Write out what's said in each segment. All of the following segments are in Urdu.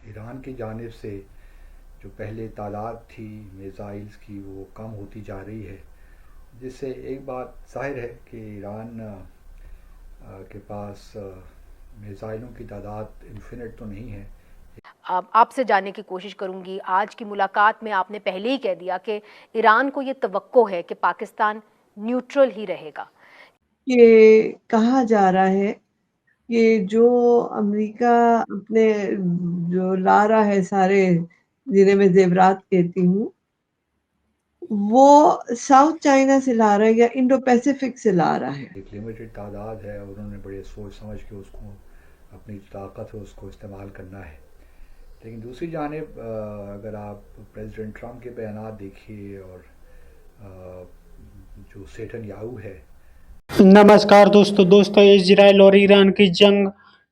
ایران کی جانب سے جو پہلے تعداد تھی میزائلز کی وہ کم ہوتی جا رہی ہے، جس سے ایک بات ظاہر ہے کہ ایران کے پاس میزائلوں کی تعداد انفینٹ تو نہیں ہے۔ آپ سے جاننے کی کوشش کروں گی، آج کی ملاقات میں آپ نے پہلے ہی کہہ دیا کہ ایران کو یہ توقع ہے کہ پاکستان نیوٹرل ہی رہے گا۔ یہ کہا جا رہا ہے کہ جو امریکہ اپنے جو لا رہا ہے سارے جنہیں میں زیورات کہتی ہوں، وہ ساؤتھ چائنا سے لا رہا ہے یا انڈو پیسیفک سے لا رہا ہے۔ ایک لمیٹڈ تعداد ہے اور انہوں نے بڑے سوچ سمجھ کے اس کو اپنی طاقت ہے اس کو استعمال کرنا ہے۔ لیکن دوسری جانب اگر آپ پریزیڈنٹ ٹرمپ کے بیانات دیکھیے اور جو سیٹن یاہو ہے۔ نمسکار دوستو اسرائیل اور ایران کی جنگ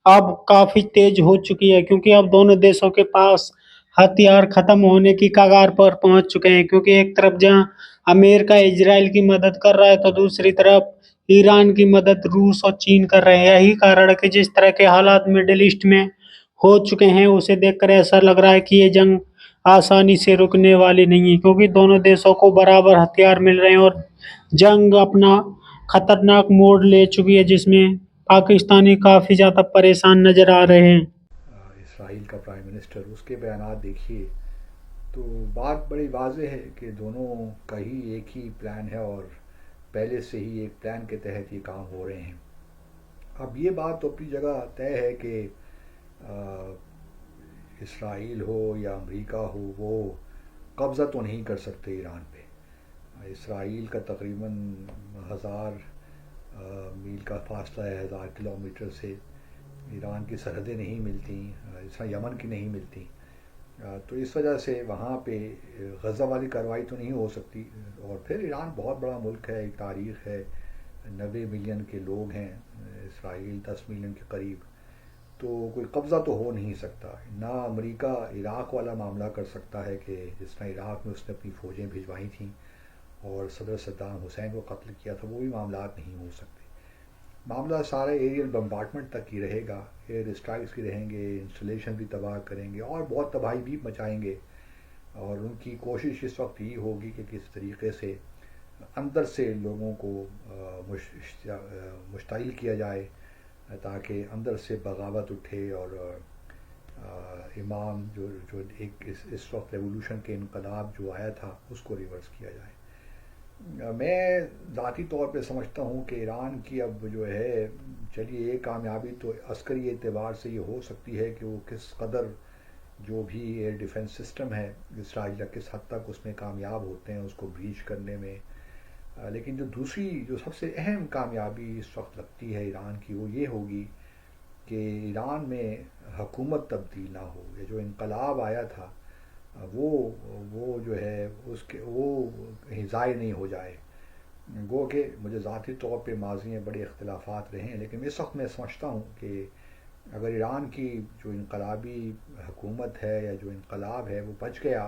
اب کافی تیز ہو چکی ہے، کیونکہ اب دونوں دیشوں کے پاس ہتھیار ختم ہونے کی کگار پر پہنچ چکے ہیں۔ کیونکہ ایک طرف جہاں امریکہ اسرائیل کی مدد کر رہا ہے تو دوسری طرف ایران کی مدد روس اور چین کر رہے ہیں۔ یہی کارن ہے کہ جس طرح کے حالات مڈل ایسٹ میں ہو چکے ہیں اسے دیکھ کر ایسا لگ رہا ہے کہ یہ جنگ آسانی سے رکنے والی نہیں ہے، کیونکہ دونوں دیشوں کو برابر ہتھیار مل رہے ہیں اور جنگ اپنا خطرناک موڑ لے چکی ہے، جس میں پاکستانی کافی زیادہ پریشان نظر آ رہے ہیں۔ اسرائیل کا پرائم منسٹر، اس کے بیانات دیکھیے تو بات بڑی واضح ہے کہ دونوں کا ہی ایک ہی پلان ہے اور پہلے سے ہی ایک پلان کے تحت یہ کام ہو رہے ہیں۔ اب یہ بات تو اپنی جگہ طے ہے کہ اسرائیل ہو یا امریکہ ہو وہ قبضہ تو نہیں کر سکتے ایران پہ۔ اسرائیل کا تقریباً 1000 میل کا فاصلہ ہے، 1000 کلومیٹر سے ایران کی سرحدیں نہیں ملتی، اس طرح یمن کی نہیں ملتی، تو اس وجہ سے وہاں پہ غزہ والی کارروائی تو نہیں ہو سکتی۔ اور پھر ایران بہت بڑا ملک ہے، ایک تاریخ ہے، 90 ملین کے لوگ ہیں، اسرائیل 10 ملین کے قریب، تو کوئی قبضہ تو ہو نہیں سکتا۔ نہ امریکہ عراق والا معاملہ کر سکتا ہے کہ جس طرح عراق میں اس نے اپنی فوجیں بھجوائی تھیں اور صدر صدام حسین کو قتل کیا تھا، وہ بھی معاملات نہیں ہو سکتے۔ معاملہ سارے ایریل بمبارڈمنٹ تک ہی رہے گا، ایئر اسٹرائکس بھی رہیں گے، انسٹالیشن بھی تباہ کریں گے اور بہت تباہی بھی مچائیں گے۔ اور ان کی کوشش اس وقت یہ ہوگی کہ کس طریقے سے اندر سے لوگوں کو مشتعل کیا جائے تاکہ اندر سے بغاوت اٹھے اور امام جو ایک اس وقت ریولوشن کے انقلاب جو آیا تھا اس کو ریورس کیا جائے۔ میں ذاتی طور پہ سمجھتا ہوں کہ ایران کی اب جو ہے چلیے ایک کامیابی تو عسکری اعتبار سے یہ ہو سکتی ہے کہ وہ کس قدر جو بھی ایئر ڈیفنس سسٹم ہے اسرائیل کا کس حد تک اس میں کامیاب ہوتے ہیں اس کو بریچ کرنے میں۔ لیکن جو دوسری جو سب سے اہم کامیابی اس وقت لگتی ہے ایران کی وہ یہ ہوگی کہ ایران میں حکومت تبدیل نہ ہو، یا جو انقلاب آیا تھا وہ جو ہے اس کے وہ کہیں ضائع نہیں ہو جائے۔ گو کہ مجھے ذاتی طور پہ ماضی میں بڑے اختلافات رہے ہیں، لیکن اس وقت میں سمجھتا ہوں کہ اگر ایران کی جو انقلابی حکومت ہے یا جو انقلاب ہے وہ بچ گیا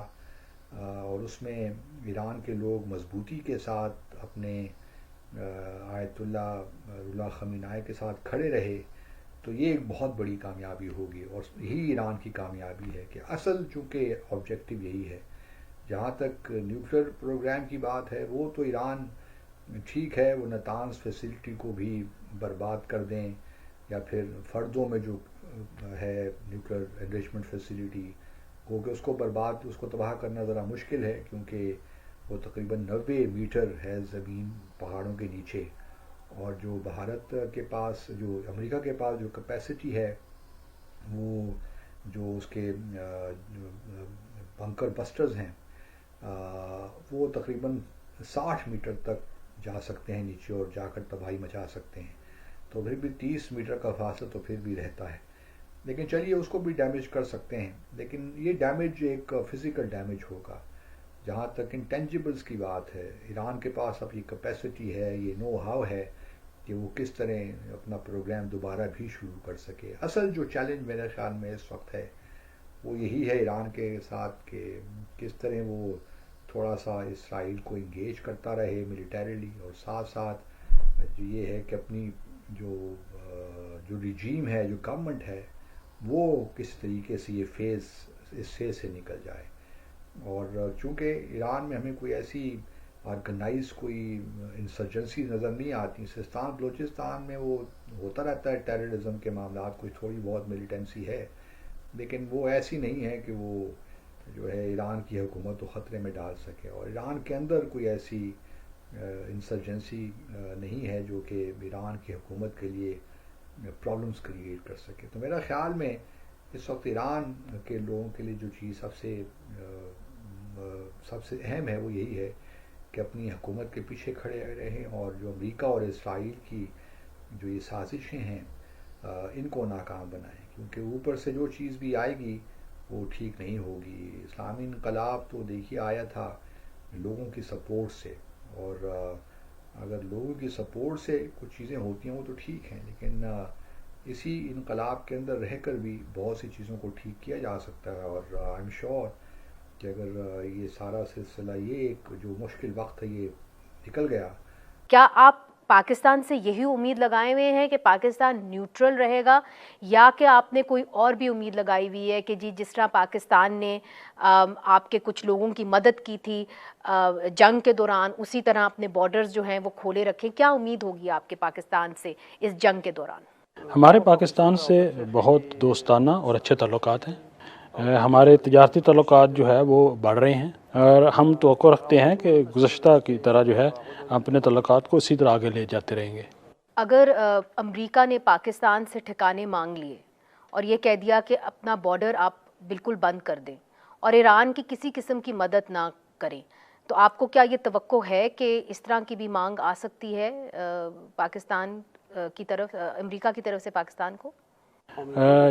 اور اس میں ایران کے لوگ مضبوطی کے ساتھ اپنے آیت اللہ خامنہ کے ساتھ کھڑے رہے تو یہ ایک بہت بڑی کامیابی ہوگی، اور یہی ایران کی کامیابی ہے کہ اصل چونکہ آبجیکٹو یہی ہے۔ جہاں تک نیوکلیر پروگرام کی بات ہے وہ تو ایران ٹھیک ہے وہ نتانز فیسلٹی کو بھی برباد کر دیں یا پھر فردوں میں جو ہے نیوکلیر انریچمنٹ فیسلٹی ہو کہ اس کو برباد اس کو تباہ کرنا ذرا مشکل ہے، کیونکہ وہ تقریباً 90 میٹر ہے زمین پہاڑوں کے نیچے، اور جو بھارت کے پاس جو امریکہ کے پاس جو کیپیسٹی ہے وہ جو اس کے بنکر بسٹرز ہیں وہ تقریباً 60 میٹر تک جا سکتے ہیں نیچے اور جا کر تباہی مچا سکتے ہیں، تو پھر بھی 30 میٹر کا فاصلہ تو پھر بھی رہتا ہے، لیکن چلیے اس کو بھی ڈیمیج کر سکتے ہیں، لیکن یہ ڈیمیج ایک فزیکل ڈیمیج ہوگا۔ جہاں تک انٹینجیبلز کی بات ہے، ایران کے پاس اب یہ کیپیسٹی ہے، یہ نو ہاؤ ہے کہ وہ کس طرح اپنا پروگرام دوبارہ بھی شروع کر سکے۔ اصل جو چیلنج میرے خیال میں اس وقت ہے وہ یہی ہے ایران کے ساتھ کہ کس طرح وہ تھوڑا سا اسرائیل کو انگیج کرتا رہے ملیٹریلی، اور ساتھ ساتھ یہ ہے کہ اپنی جو ریجیم ہے جو گورنمنٹ ہے وہ کس طریقے سے یہ اس فیز سے نکل جائے. اور چونکہ ایران میں ہمیں کوئی ایسی آرگنائز کوئی انسرجنسی نظر نہیں آتی. سستان بلوچستان میں وہ ہوتا رہتا ہے ٹیررزم کے معاملات، کوئی تھوڑی بہت ملیٹنسی ہے، لیکن وہ ایسی نہیں ہے کہ وہ جو ہے ایران کی حکومت کو خطرے میں ڈال سکے. اور ایران کے اندر کوئی ایسی انسرجنسی نہیں ہے جو کہ ایران کی حکومت کے لیے پرابلمس کریٹ کر سکے. تو میرا خیال میں اس وقت ایران کے لوگوں کے لیے جو چیز سب سے اہم ہے وہ یہی ہے کہ اپنی حکومت کے پیچھے کھڑے رہیں، اور جو امریکہ اور اسرائیل کی جو یہ سازشیں ہیں ان کو ناکام بنائیں، کیونکہ اوپر سے جو چیز بھی آئے گی وہ ٹھیک نہیں ہوگی. اسلامی انقلاب تو دیکھیے آیا تھا لوگوں کی سپورٹ سے، اور اگر لوگوں کی سپورٹ سے کچھ چیزیں ہوتی ہیں وہ تو ٹھیک ہیں، لیکن اسی انقلاب کے اندر رہ کر بھی بہت سی چیزوں کو ٹھیک کیا جا سکتا ہے. اور آئی ایم شیور کہ اگر یہ سارا سلسلہ، یہ ایک جو مشکل وقت ہے یہ نکل گیا. کیا آپ پاکستان سے یہی امید لگائے ہوئے ہیں کہ پاکستان نیوٹرل رہے گا، یا کہ آپ نے کوئی اور بھی امید لگائی ہوئی ہے کہ جس طرح پاکستان نے آپ کے کچھ لوگوں کی مدد کی تھی جنگ کے دوران، اسی طرح اپنے بارڈرز جو ہیں وہ کھولے رکھیں؟ کیا امید ہوگی آپ کے پاکستان سے اس جنگ کے دوران؟ ہمارے پاکستان سے بہت دوستانہ اور اچھے تعلقات ہیں. ہمارے تجارتی تعلقات جو ہے وہ بڑھ رہے ہیں، اور ہم توقع رکھتے ہیں کہ گزشتہ کی طرح جو ہے اپنے تعلقات کو اسی طرح آگے لے جاتے رہیں گے. اگر امریکہ نے پاکستان سے ٹھکانے مانگ لیے اور یہ کہہ دیا کہ اپنا بارڈر آپ بالکل بند کر دیں اور ایران کی کسی قسم کی مدد نہ کریں، تو آپ کو کیا یہ توقع ہے کہ اس طرح کی بھی مانگ آ سکتی ہے پاکستان کی طرف، امریکہ کی طرف سے پاکستان کو؟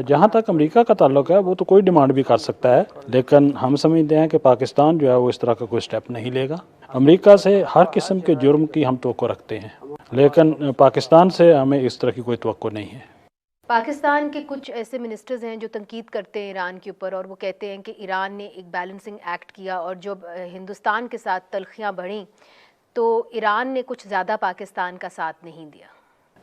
جہاں تک امریکہ کا تعلق ہے وہ تو کوئی ڈیمانڈ بھی کر سکتا ہے، لیکن ہم سمجھتے ہیں کہ پاکستان جو ہے وہ اس طرح کا کوئی سٹیپ نہیں لے گا. امریکہ سے ہر قسم کے جرم کی ہم توقع رکھتے ہیں، لیکن پاکستان سے ہمیں اس طرح کی کوئی توقع نہیں ہے. پاکستان کے کچھ ایسے منسٹرز ہیں جو تنقید کرتے ہیں ایران کے اوپر، اور وہ کہتے ہیں کہ ایران نے ایک بیلنسنگ ایکٹ کیا، اور جب ہندوستان کے ساتھ تلخیاں بڑھیں تو ایران نے کچھ زیادہ پاکستان کا ساتھ نہیں دیا.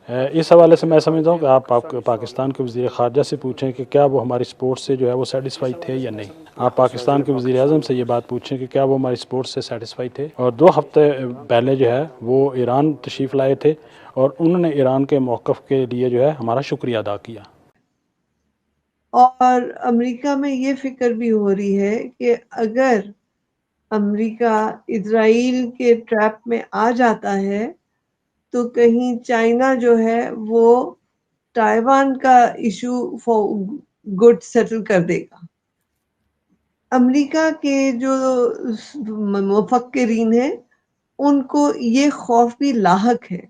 اس حوالے سے میں سمجھتا ہوں کہ آپ پاکستان کے وزیر خارجہ سے پوچھیں کہ کیا وہ ہماری سپورٹ سے جو ہے وہ سیٹسفائی تھے یا نہیں. آپ پاکستان کے وزیر اعظم سے یہ بات پوچھیں کہ کیا وہ ہماری سپورٹ سے سیٹسفائی تھے. اور 2 ہفتے پہلے جو ہے وہ ایران تشریف لائے تھے، اور انہوں نے ایران کے موقف کے لیے جو ہے ہمارا شکریہ ادا کیا. اور امریکہ میں یہ فکر بھی ہو رہی ہے کہ اگر امریکہ اسرائیل کے ٹریپ میں آ جاتا ہے تو کہیں چائنا جو ہے وہ تائیوان کا ایشو فور گڈ سیٹل کر دے گا. امریکہ کے جو مفکرین ہیں ان کو یہ خوف بھی لاحق ہے،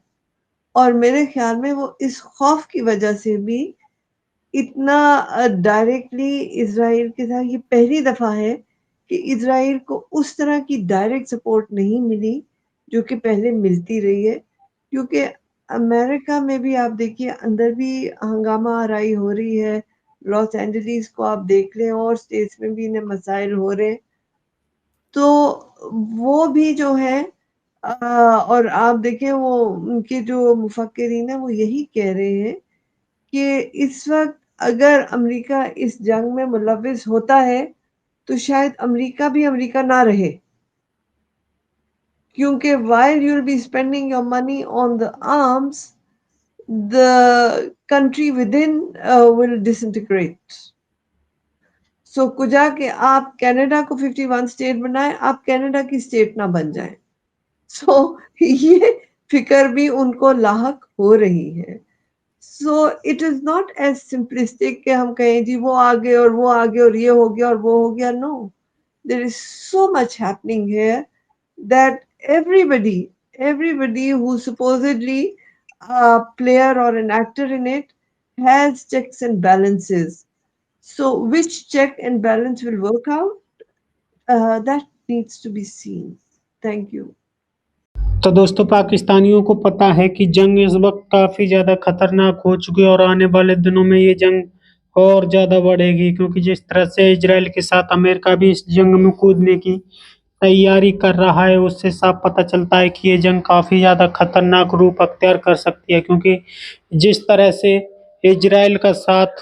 اور میرے خیال میں وہ اس خوف کی وجہ سے بھی اتنا ڈائریکٹلی اسرائیل کے ساتھ، یہ پہلی دفعہ ہے کہ اسرائیل کو اس طرح کی ڈائریکٹ سپورٹ نہیں ملی جو کہ پہلے ملتی رہی ہے. کیونکہ امریکہ میں بھی آپ دیکھیے اندر بھی ہنگامہ آرائی ہو رہی ہے. لاس اینجلیس کو آپ دیکھ لیں، اور اسٹیٹس میں بھی انہیں مسائل ہو رہے ہیں. تو وہ بھی جو ہے اور آپ دیکھیں وہ ان کے جو مفکرین ہیں وہ یہی کہہ رہے ہیں کہ اس وقت اگر امریکہ اس جنگ میں ملوث ہوتا ہے تو شاید امریکہ بھی امریکہ نہ رہے، کیونکہ while you'll be spending your money on the arms, the country within will disintegrate. So کجا کہ آپ کینیڈا کو 51 اسٹیٹ بنائیں، آپ کینیڈا کی اسٹیٹ نہ بن جائیں. سو یہ فکر بھی ان کو لاحق ہو رہی ہے. So it is not as simplistic کہ ہم کہیں جی وہ آگے اور وہ آگے اور یہ ہو گیا اور وہ ہو گیا. No, there is so much happening here that everybody who supposedly a player or an actor in it has checks and balances. So which check and balance will work out, that needs to be seen. Thank you. تو دوستوں پاکستانیوں کو پتہ ہے کہ جنگ اس وقت کافی زیادہ خطرناک ہو چکی ہے، اور آنے والے دنوں میں یہ جنگ اور زیادہ بڑھے گی، کیونکہ جس طرح سے اسرائیل کے ساتھ امریکہ بھی اس جنگ میں کودنے کی تیاری کر رہا ہے، اس سے صاف پتہ چلتا ہے کہ یہ جنگ کافی زیادہ خطرناک روپ اختیار کر سکتی ہے. کیونکہ جس طرح سے اسرائیل کا ساتھ